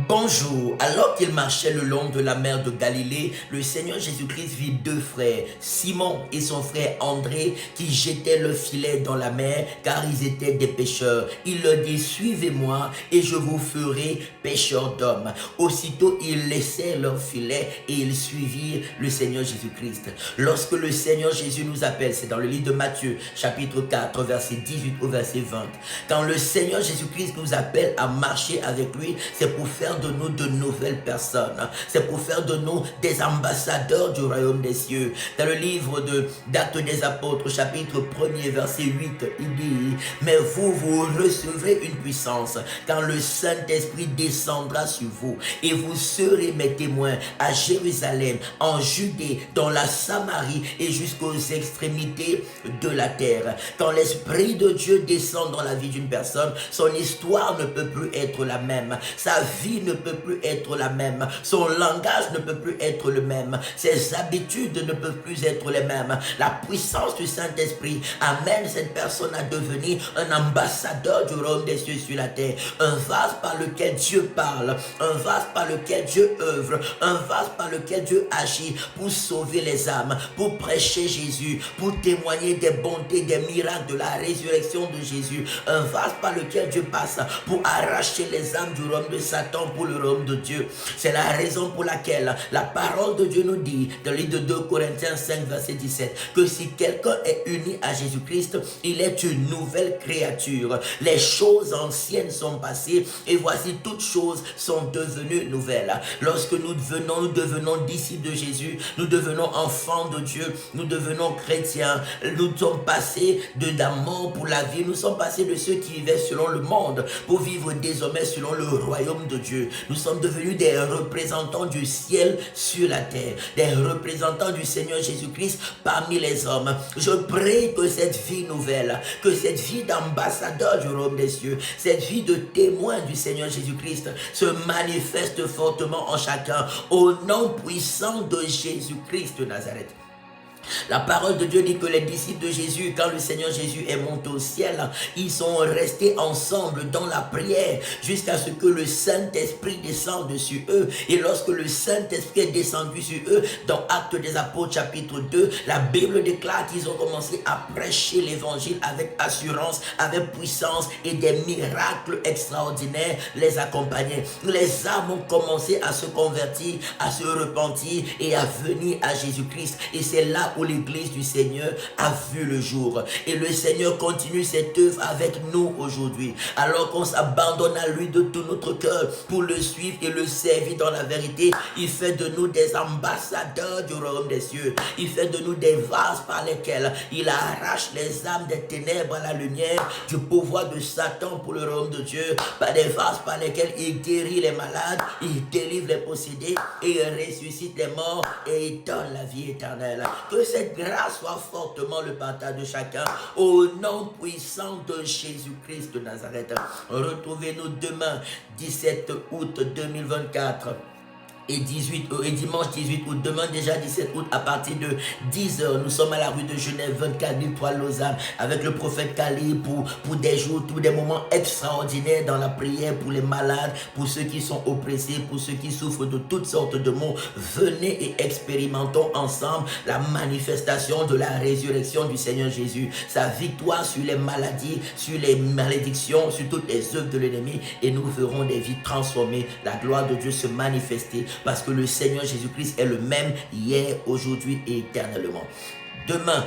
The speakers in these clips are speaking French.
Bonjour, alors qu'il marchait le long de la mer de Galilée, le Seigneur Jésus-Christ vit deux frères, Simon et son frère André, qui jetaient le filet dans la mer, car ils étaient des pêcheurs. Il leur dit, suivez-moi et je vous ferai pêcheurs d'hommes. Aussitôt, ils laissèrent leur filet et ils suivirent le Seigneur Jésus-Christ. Lorsque le Seigneur Jésus nous appelle, c'est dans le livre de Matthieu, chapitre 4, verset 18 au verset 20. Quand le Seigneur Jésus-Christ nous appelle à marcher avec lui, c'est pour faire de nous de nouvelles personnes. C'est pour faire de nous des ambassadeurs du royaume des cieux. Dans le livre d'Actes des Apôtres, chapitre 1er, verset 8, il dit, mais vous recevrez une puissance quand le Saint-Esprit descendra sur vous et vous serez mes témoins à Jérusalem, en Judée, dans la Samarie et jusqu'aux extrémités de la terre. Quand l'Esprit de Dieu descend dans la vie d'une personne, son histoire ne peut plus être la même. Sa vie ne peut plus être la même. Son langage ne peut plus être le même. Ses habitudes ne peuvent plus être les mêmes. La puissance du Saint-Esprit amène cette personne à devenir un ambassadeur du royaume des cieux sur la terre. Un vase par lequel Dieu parle. Un vase par lequel Dieu œuvre. Un vase par lequel Dieu agit pour sauver les âmes, pour prêcher Jésus, pour témoigner des bontés, des miracles de la résurrection de Jésus. Un vase par lequel Dieu passe pour arracher les âmes du royaume de Satan pour le royaume de Dieu. C'est la raison pour laquelle la parole de Dieu nous dit dans le livre de 2 Corinthiens 5 verset 17 que si quelqu'un est uni à Jésus-Christ, il est une nouvelle créature. Les choses anciennes sont passées et voici toutes choses sont devenues nouvelles. Lorsque nous devenons disciples de Jésus, nous devenons enfants de Dieu, nous devenons chrétiens, nous sommes passés de la mort pour la vie, nous sommes passés de ceux qui vivaient selon le monde pour vivre désormais selon le royaume de Dieu. Nous sommes devenus des représentants du ciel sur la terre, des représentants du Seigneur Jésus-Christ parmi les hommes. Je prie que cette vie nouvelle, que cette vie d'ambassadeur du royaume des cieux, cette vie de témoin du Seigneur Jésus-Christ se manifeste fortement en chacun au nom puissant de Jésus-Christ de Nazareth. La parole de Dieu dit que les disciples de Jésus, quand le Seigneur Jésus est monté au ciel, ils sont restés ensemble dans la prière jusqu'à ce que le Saint-Esprit descende sur eux. Et lorsque le Saint-Esprit est descendu sur eux, dans Actes des Apôtres chapitre 2, la Bible déclare qu'ils ont commencé à prêcher l'évangile avec assurance, avec puissance, et des miracles extraordinaires les accompagnaient. Les âmes ont commencé à se convertir, à se repentir et à venir à Jésus-Christ. Et c'est là où l'église du Seigneur a vu le jour. Et le Seigneur continue cette œuvre avec nous aujourd'hui. Alors qu'on s'abandonne à lui de tout notre cœur pour le suivre et le servir dans la vérité, il fait de nous des ambassadeurs du royaume des cieux. Il fait de nous des vases par lesquels il arrache les âmes des ténèbres à la lumière du pouvoir de Satan pour le royaume de Dieu. Par des vases par lesquels il guérit les malades, il délivre les possédés et il ressuscite les morts et il donne la vie éternelle. Que cette grâce soit fortement le partage de chacun au nom puissant de Jésus-Christ de Nazareth. Retrouvez-nous demain 17 août 2024 et dimanche 18 août, demain déjà 17 août à partir de 10h, nous sommes à la rue de Genève 24 003 Lausanne avec le prophète Kali pour des jours, tous des moments extraordinaires dans la prière pour les malades, pour ceux qui sont oppressés, pour ceux qui souffrent de toutes sortes de maux. Venez et expérimentons ensemble la manifestation de la résurrection du Seigneur Jésus, sa victoire sur les maladies, sur les malédictions, sur toutes les œuvres de l'ennemi, et nous verrons des vies transformées, la gloire de Dieu se manifester, parce que le Seigneur Jésus-Christ est le même hier, aujourd'hui et éternellement. Demain,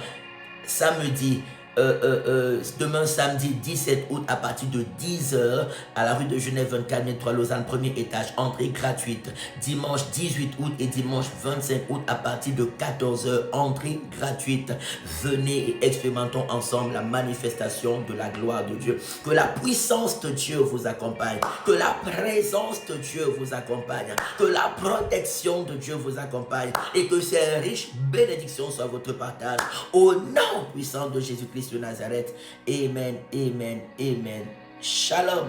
demain samedi 17 août à partir de 10h à la rue de Genève 24 003 Lausanne, premier étage, entrée gratuite. Dimanche 18 août et dimanche 25 août à partir de 14h, entrée gratuite. Venez et expérimentons ensemble la manifestation de la gloire de Dieu. Que la puissance de Dieu vous accompagne, que la présence de Dieu vous accompagne, que la protection de Dieu vous accompagne et que ces riches bénédictions soient votre partage au nom puissant de Jésus-Christ de Nazareth. Amen, amen, amen. Shalom.